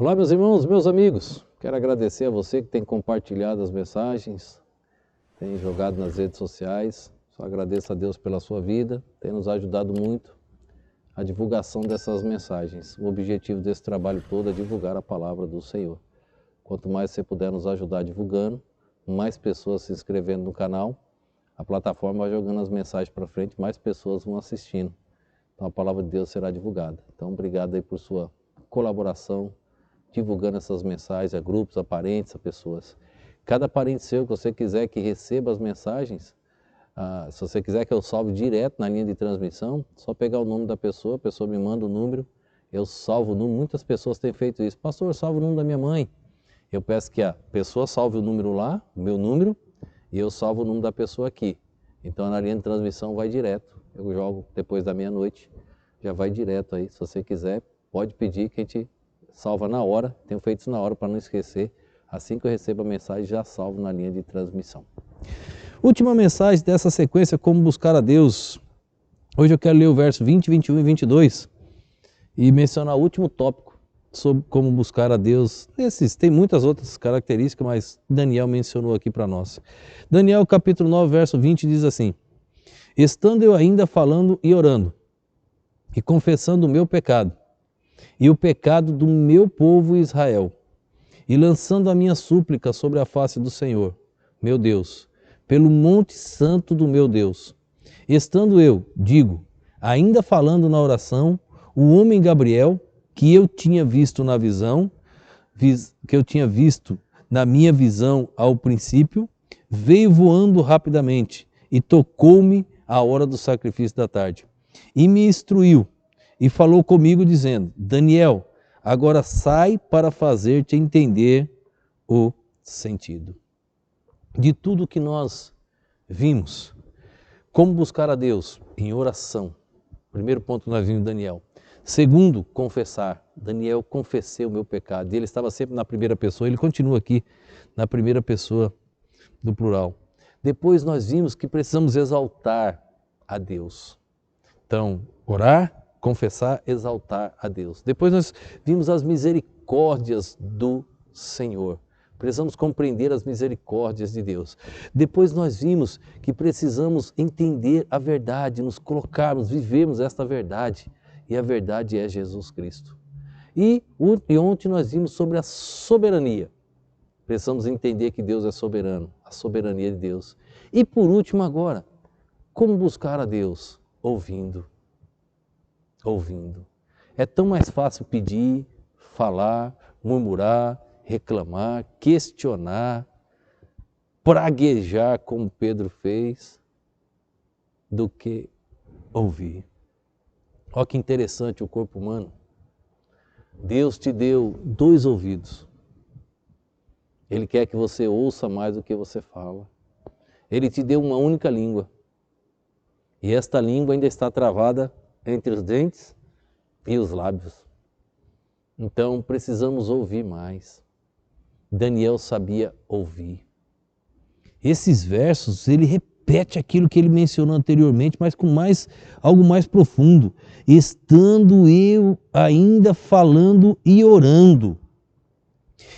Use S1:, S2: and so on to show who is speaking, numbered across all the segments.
S1: Olá, meus irmãos, meus amigos. Quero agradecer a você que tem compartilhado as mensagens, tem jogado nas redes sociais. Só agradeço a Deus pela sua vida, tem nos ajudado muito a divulgação dessas mensagens. O objetivo desse trabalho todo é divulgar a palavra do Senhor. Quanto mais você puder nos ajudar divulgando, mais pessoas se inscrevendo no canal, a plataforma vai jogando as mensagens para frente, mais pessoas vão assistindo. Então a palavra de Deus será divulgada. Então obrigado aí por sua colaboração, divulgando essas mensagens a grupos, a parentes, a pessoas. Cada parente seu que você quiser que receba as mensagens, se você quiser que eu salve direto na linha de transmissão, só pegar o nome da pessoa, a pessoa me manda o número, eu salvo o número. Muitas pessoas têm feito isso. Pastor, salve o número da minha mãe. Eu peço que a pessoa salve o número lá, o meu número, e eu salvo o número da pessoa aqui. Então na linha de transmissão vai direto. Eu jogo depois da meia-noite, já vai direto aí. Se você quiser, pode pedir que a gente salva na hora. Tenho feito isso na hora para não esquecer. Assim que eu recebo a mensagem, já salvo na linha de transmissão. Última mensagem dessa sequência, como buscar a Deus. Hoje eu quero ler o verso 20, 21 e 22 e mencionar o último tópico sobre como buscar a Deus. Tem muitas outras características, mas Daniel mencionou aqui para nós. Daniel capítulo 9, verso 20 diz assim: estando eu ainda falando e orando, e confessando o meu pecado, e o pecado do meu povo Israel, e lançando a minha súplica sobre a face do Senhor, meu Deus, pelo monte santo do meu Deus. Estando eu, ainda falando na oração, o homem Gabriel, que eu tinha visto na visão, que eu tinha visto na minha visão ao princípio, veio voando rapidamente e tocou-me à hora do sacrifício da tarde. E me instruiu e falou comigo dizendo: Daniel, agora sai para fazer-te entender o sentido. De tudo que nós vimos, como buscar a Deus em oração. Primeiro ponto que nós vimos em Daniel. Segundo, confessar. Daniel, confessei o meu pecado. E ele estava sempre na primeira pessoa, ele continua aqui na primeira pessoa do plural. Depois nós vimos que precisamos exaltar a Deus. Então, orar, confessar, exaltar a Deus. Depois nós vimos as misericórdias do Senhor. Precisamos compreender as misericórdias de Deus. Depois nós vimos que precisamos entender a verdade, nos colocarmos, vivemos esta verdade. E a verdade é Jesus Cristo. E ontem nós vimos sobre a soberania. Precisamos entender que Deus é soberano, a soberania de Deus. E por último agora, como buscar a Deus? Ouvindo. Ouvindo. É tão mais fácil pedir, falar, murmurar, reclamar, questionar, praguejar como Pedro fez, do que ouvir. Olha que interessante o corpo humano. Deus te deu 2 ouvidos. Ele quer que você ouça mais do que você fala. Ele te deu uma única língua. E esta língua ainda está travada entre os dentes e os lábios. Então precisamos ouvir mais. Daniel sabia ouvir. Esses versos, ele repete aquilo que ele mencionou anteriormente, mas com algo mais profundo. Estando eu ainda falando e orando,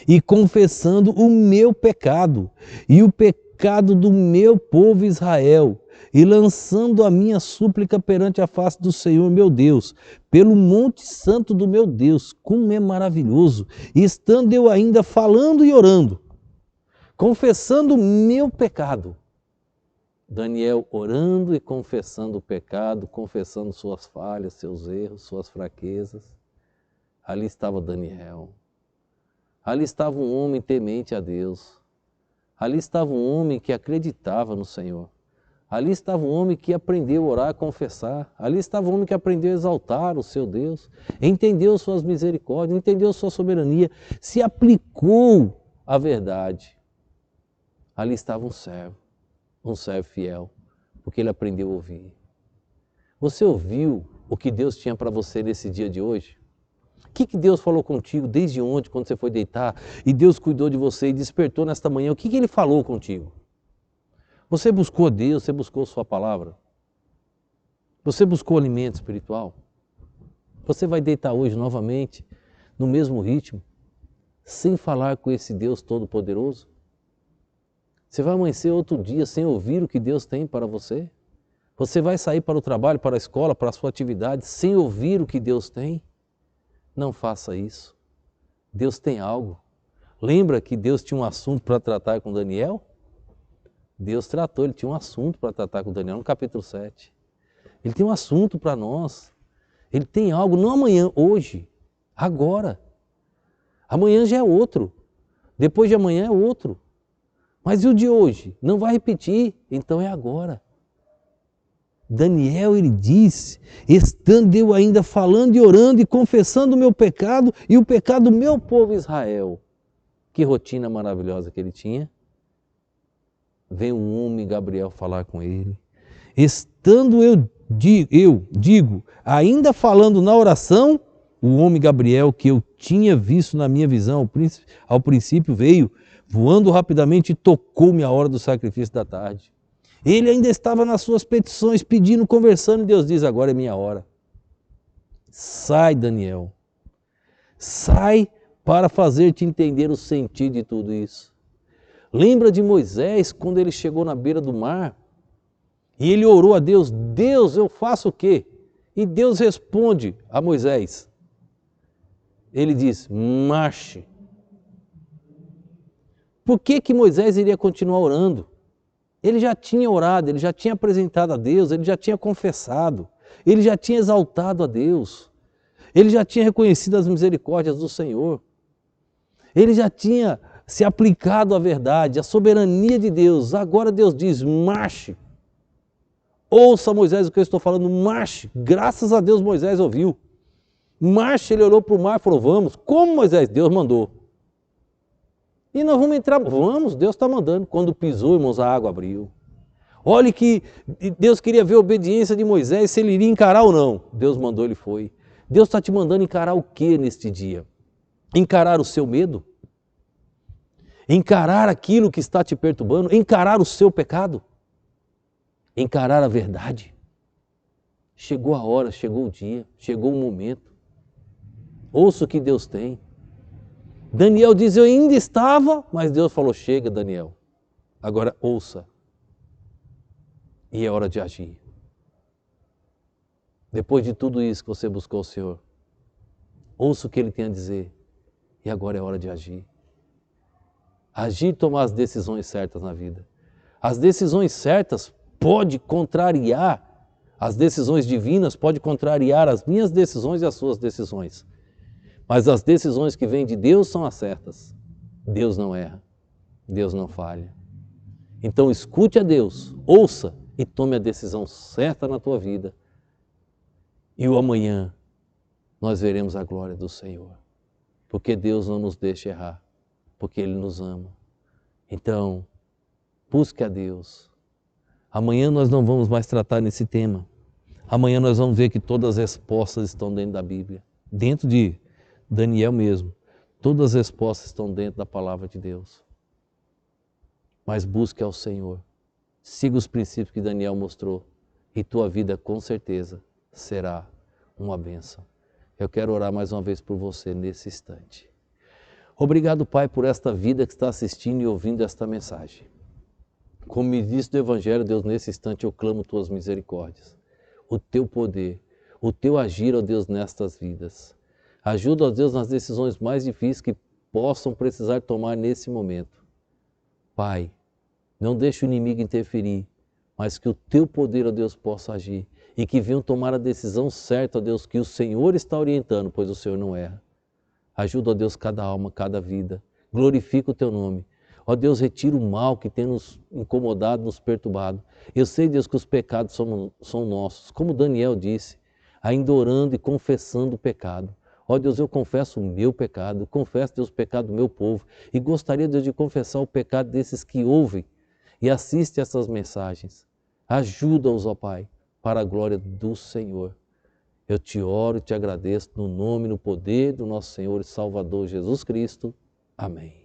S1: e confessando o meu pecado, e o pecado do meu povo Israel, e lançando a minha súplica perante a face do Senhor meu Deus, pelo monte santo do meu Deus. Como é maravilhoso! Estando eu ainda falando e orando, confessando o meu pecado. Daniel orando e confessando o pecado, confessando suas falhas, seus erros, suas fraquezas. Ali estava Daniel. Ali estava um homem temente a Deus. Ali estava um homem que acreditava no Senhor. Ali estava um homem que aprendeu a orar e confessar. Ali estava um homem que aprendeu a exaltar o seu Deus. Entendeu suas misericórdias, entendeu sua soberania, se aplicou à verdade. Ali estava um servo fiel, porque ele aprendeu a ouvir. Você ouviu o que Deus tinha para você nesse dia de hoje? O que Deus falou contigo desde ontem, quando você foi deitar, e Deus cuidou de você e despertou nesta manhã? O que Ele falou contigo? Você buscou a Deus, você buscou sua palavra? Você buscou alimento espiritual? Você vai deitar hoje novamente, no mesmo ritmo, sem falar com esse Deus Todo-Poderoso? Você vai amanhecer outro dia sem ouvir o que Deus tem para você? Você vai sair para o trabalho, para a escola, para a sua atividade, sem ouvir o que Deus tem? Não faça isso. Deus tem algo. Lembra que Deus tinha um assunto para tratar com Daniel? Deus tratou, ele tinha um assunto para tratar com Daniel no capítulo 7. Ele tem um assunto para nós. Ele tem algo, não amanhã, hoje, agora. Amanhã já é outro. Depois de amanhã é outro. Mas e o de hoje? Não vai repetir, então é agora. Daniel, ele disse, estando eu ainda falando e orando e confessando o meu pecado e o pecado do meu povo Israel. Que rotina maravilhosa que ele tinha. Vem um homem, Gabriel, falar com ele. Estando eu digo, ainda falando na oração, o homem Gabriel que eu tinha visto na minha visão, ao princípio veio, voando rapidamente e tocou-me a hora do sacrifício da tarde. Ele ainda estava nas suas petições, pedindo, conversando, e Deus diz, agora é minha hora. Sai, Daniel. Sai para fazer-te entender o sentido de tudo isso. Lembra de Moisés, quando ele chegou na beira do mar, e ele orou a Deus, Deus, eu faço o quê? E Deus responde a Moisés. Ele diz, marche. Por que Moisés iria continuar orando? Ele já tinha orado, ele já tinha apresentado a Deus, ele já tinha confessado, ele já tinha exaltado a Deus, ele já tinha reconhecido as misericórdias do Senhor, ele já tinha se aplicado à verdade, à soberania de Deus. Agora Deus diz, marche. Ouça, Moisés, o que eu estou falando, marche. Graças a Deus Moisés ouviu. Marche, ele olhou para o mar e falou, vamos. Como, Moisés? Deus mandou. E nós vamos entrar, vamos, Deus está mandando. Quando pisou, irmãos, a água abriu. Olhe que Deus queria ver a obediência de Moisés, se ele iria encarar ou não. Deus mandou, ele foi. Deus está te mandando encarar o que neste dia? Encarar o seu medo? Encarar aquilo que está te perturbando? Encarar o seu pecado? Encarar a verdade? Chegou a hora, chegou o dia, chegou o momento. Ouça o que Deus tem. Daniel diz, eu ainda estava, mas Deus falou, chega, Daniel, agora ouça. E é hora de agir. Depois de tudo isso que você buscou o Senhor, ouça o que Ele tem a dizer, e agora é hora de agir. Agir e tomar as decisões certas na vida. As decisões certas podem contrariar, as decisões divinas podem contrariar as minhas decisões e as suas decisões. Mas as decisões que vêm de Deus são as certas. Deus não erra, Deus não falha. Então escute a Deus, ouça e tome a decisão certa na tua vida. E o amanhã nós veremos a glória do Senhor. Porque Deus não nos deixa errar, porque Ele nos ama. Então, busque a Deus. Amanhã nós não vamos mais tratar nesse tema. Amanhã nós vamos ver que todas as respostas estão dentro da Bíblia, dentro de Daniel mesmo. Todas as respostas estão dentro da palavra de Deus. Mas busque ao Senhor. Siga os princípios que Daniel mostrou e tua vida com certeza será uma bênção. Eu quero orar mais uma vez por você nesse instante. Obrigado, Pai, por esta vida que está assistindo e ouvindo esta mensagem. Como me disse do Evangelho, Deus, nesse instante eu clamo tuas misericórdias, o teu poder, o teu agir, ó Deus, nestas vidas. Ajuda, ó Deus, nas decisões mais difíceis que possam precisar tomar nesse momento. Pai, não deixe o inimigo interferir, mas que o teu poder, ó Deus, possa agir e que venham tomar a decisão certa, ó Deus, que o Senhor está orientando, pois o Senhor não erra. Ajuda, ó Deus, cada alma, cada vida. Glorifica o teu nome. Ó Deus, retira o mal que tem nos incomodado, nos perturbado. Eu sei, Deus, que os pecados são nossos, como Daniel disse, ainda orando e confessando o pecado. Ó Deus, eu confesso o meu pecado, confesso, Deus, o pecado do meu povo e gostaria, Deus, de confessar o pecado desses que ouvem e assistem essas mensagens. Ajuda-os, ó Pai, para a glória do Senhor. Eu te oro e te agradeço no nome e no poder do nosso Senhor e Salvador Jesus Cristo. Amém.